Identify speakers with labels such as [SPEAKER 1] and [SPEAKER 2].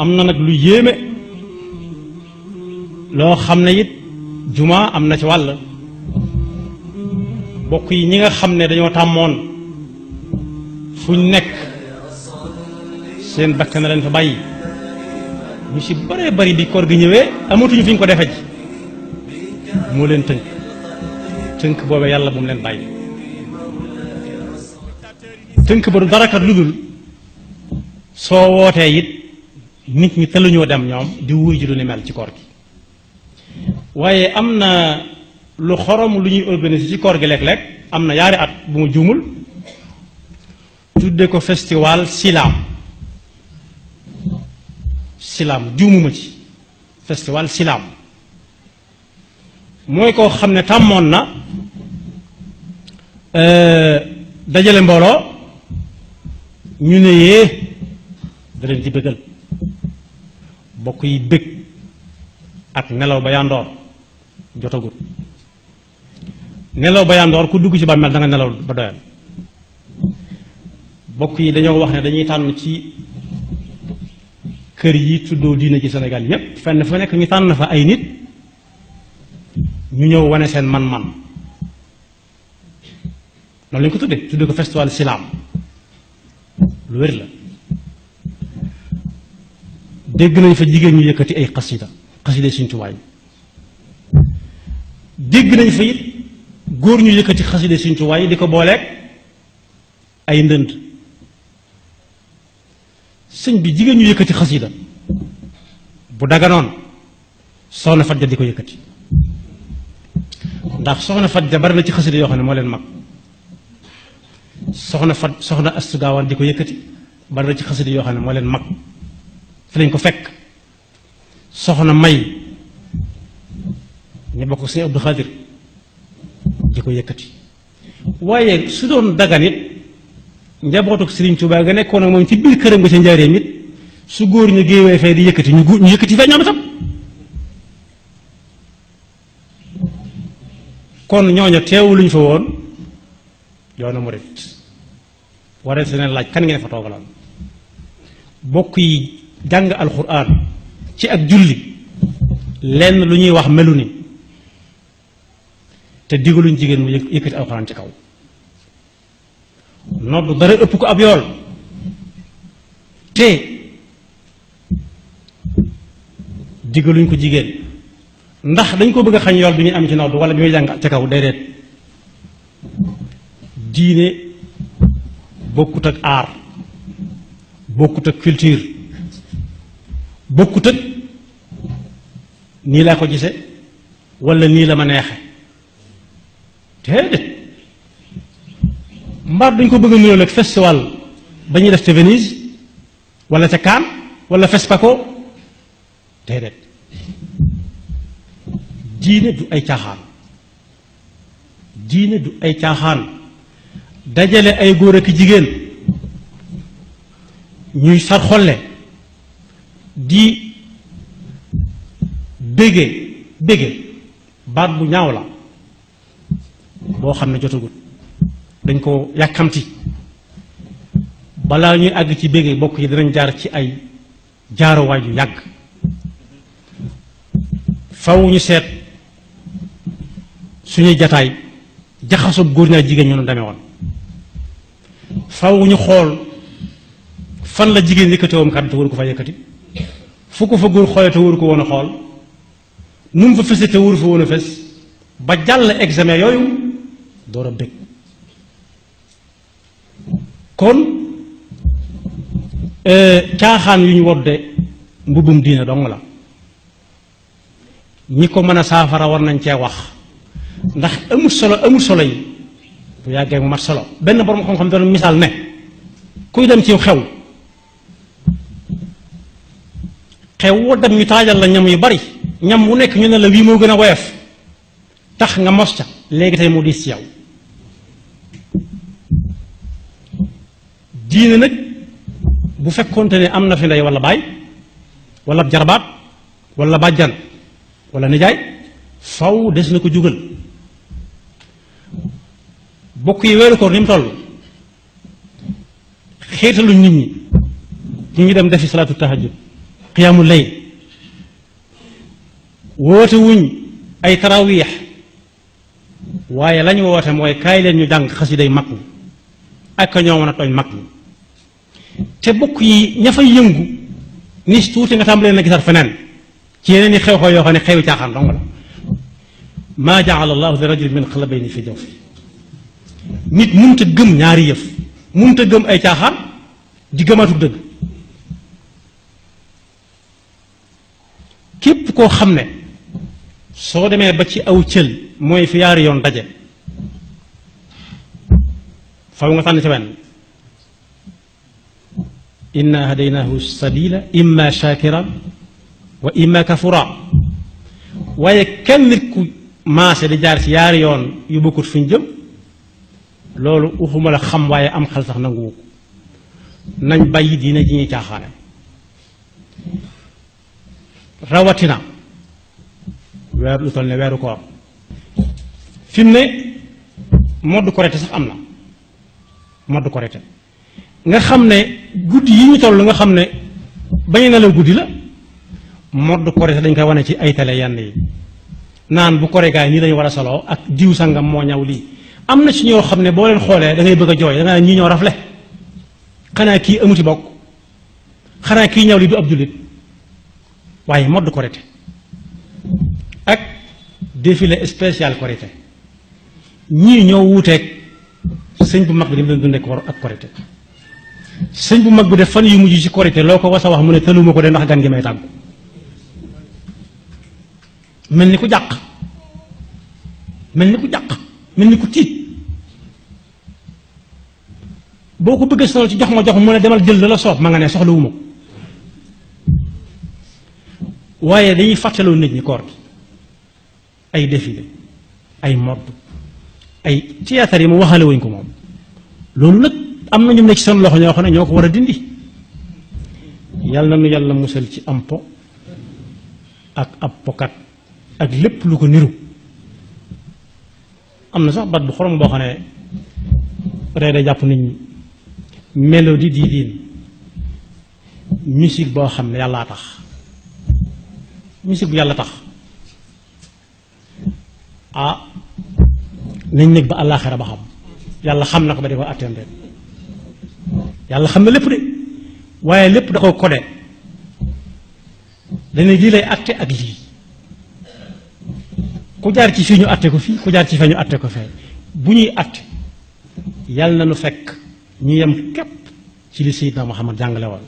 [SPEAKER 1] am na nag lu yéeme loo xam ne it juma am na ci wàll bokk yi ñi nga xam ne dañoo tàmmoon fuñ nekk seen bakkan na leen fa bàyyi ñu ci bëree bëri bi koor gi ñëwee amatuñu fi ñu ko defe ji moo leen tënk boobee yàlla bu mu leen bàyyi tënk ba du dara kat lu dul soo wootee it nit ñi tëluñoo dem ñoom di wuy ji lu ni mel ci koor gi waaye am na lu xorom lu ñuy organiser ci koor gi léeg-léeg am na yaari at bu ma juumul tudde ko festival silaam juumuma ci festival silaam mooy koo xam ne tàmmoon na dajale mbooloo ñu ne yee da leen di bëggal bokk yi bëgg ak nelaw ba yandoor jotagut nelaw ba yandoor ku dugg ci bàmmeel da nga nelaw ba doyal bokk yi dañoo wax ne dañuy tànn ci kër yi tuddoo diine ci Sénégal yépp fenn fa nekk ñu tànn fa ay nit ñu ñëw wane seen man-man loolu lañ ko tudde ko festival silaam lu wér la dégg nañ fa jigéen ñu yëkkati ay xasida Sëñ Tuubaa dégg nañ fa it góor ñu yëkkati xasida Sëñ Tuubaa yi di ko booleeg ay ndënd sëñ bi jigéen ñu yëkkati xasida bu daganoon soxna Fadja di ko yëkkati ndax soxna Fadja bari na ci xasida yoo xam ne moo leen mag soxna Astu Gaawaan di ko yëkkati bari na ci xasida yoo xam ne moo leen mag fi lañ ko fekk soxna May ñu bokk Sëñ Abdou Khadir di ko yëkkati waaye su doon dagan it njabootu Sëriñ Tuubaa nga nekkoon ak moom ci biir këram nga ca njaareem it su góor ñu géewee fee di yëkkati ñu yëkkati fee ñoom itam kon ñooñu teewu luñ fa woon yoonu murit waree si leen laaj kan ngeen fa toogaloon bokk yi jàng alxuraan ci ak julli lenn lu ñuy wax melu ni te digaluñ jigéen mu yëkkati alxuraan ci kaw nodd dara ëpp ko ab yool te digaluñ ko jigéen ndax dañ ko bëgg a xañ yool bi ñuy am ci nodd wala bi muy jàng ca kaw déedéet diine bokkut ak aar bokkut ak culture bokkut ak nii laa ko gise wala nii la ma neexe déedéet mbaar dañ ko bëgg a niroo ak festival ba ñuy def ca Venise wala ca Cannes wala Fespaco déedéet diine du ay caaxaan diine du ay caaxaan dajale ay góor ak jigéen ñuy sar xolle di bége baat bu ñaaw la boo xam ne jotagut dañ ko yàkkamti balaa ñuy àgg ci bége bokk yi dinañ jaar ci ay jaaruwaay yu yàgg faw ñu seet suñuy jataay jaxasoo góor ñaa jigéen ñu demee woon faw ñu xool fan la jigéen yëkkati woon kàddu te waru ko fa yëkkati fu ko fa góor xoolee te waru ko woon a xool nu mu fa fese te waru fa woon a fes ba jàll examen yooyu door a bëgg kon caaxaan yu ñu wodde mbubbum diine dong la ñi ko mën a saafara war nañ cee wax ndax amul solo yi bu yàggee mu mat solo benn borom xam-xam doon misaal ne kuy dem ci xew woo dem ñu taajal la ñam yu bari ñam wu nekk ñu ne la wii moo gën a woyof tax nga mos ca léegi tey mu diis ci yow diine nag bu fekkoonte ne am na fi ndey wala baay wala jarbaat wala bàjjan wala nijaay faw des na ko jugal bokk yi weeru koor ni mu toll xeetaluñ nit ñi ñu ngi dem defi salaatu tahajjud qiyaamul layl woote wuñ ay tarawiix waaye lañu woote mooy kaay leen ñu jàng xasiday mag ñi ak ñoo mën a tooñ mag ñi te bokk yi ña fay yëngu nis tuuti nga tàmbalee na gisat feneen ci yeneen i xew-xew yoo xam ne xewi caaxaan dong la maa jaala allahu li rajulin min qalbayni fi jawfi nit munta gëm ñaari yëf munta gëm ay caaxaan di gëmaatu dëgg képp koo xam ne soo demee ba ci aw cël mooy fi yaari yoon daje faw nga tànn ci wenn inna hadaynaahu sabila imma shakiran wa imma kafura waaye kenn nit ku maase di jaar ci yaari yoon yu bokkut fi ñu jëm loolu waxuma la xam waaye am xel sax nanguwu ko nañ bàyyi diine ji ñuy caaxaane rawatina weer lu toll ne weeru koor fi mu ne modd korite sax am na modd korite nga xam ne guddi yi ñu toll nga xam ne bañ na la guddi la modd korite dañ koy wane ci ay télé yenn yi naan bu kore gaay nii lañu war a soloo ak diw sangam moo ñaw lii am na ci ñoo xam ne boo leen xoolee da ngay bëgg a jooy da nga ñii ñoo rafle xanaa kii amuti bokk xanaa kii ñaw li du ab jullit waaye modd korite ak défilé spécial korite ñii ñoo wuuteeg sëñ bu mag bi ni mu leen dundee ko ak korite sëñ bu mag bi def fan yu mujj ci korite loo ko wasa wax mu ne tëluma ko de ndax gan gi may tàggu mel ni ku jàq mel ni ku jàq mel ni ku tiit boo ko bëggee sonal ci jox ma mu ne demal jël la soob ma nga ne soxlawuma ko waaye dañuy fàttaloo nit ñi koor gi ay défilé ay modd ay théâtre yi mu waxale wuñ ko moom loolu nag am na ñu ne ci seen loxo ñoo xam ne ñoo ko war a dindi yàlla na nu yàlla musal ci am po ak ab pokat ak lépp lu ko niru am na sax bat bu xorom boo xam ne ree da jàpp nit ñi mélodie di diin musique boo xam ne yàllaa tax musique bu yàlla tax ah nañ nekk ba àllaaxira ba xam yàlla xam na ko ba di ko atteem rek yàlla xam na lépp de waaye lépp da ko codé dana lii lay atte ak lii ku jaar ci fii ñu atte ko fii ku jaar ci fee ñu atte ko fee bu ñuy atte yàlla na nu fekk ñu yem képp ci li Seydina Muhammad jàngale woon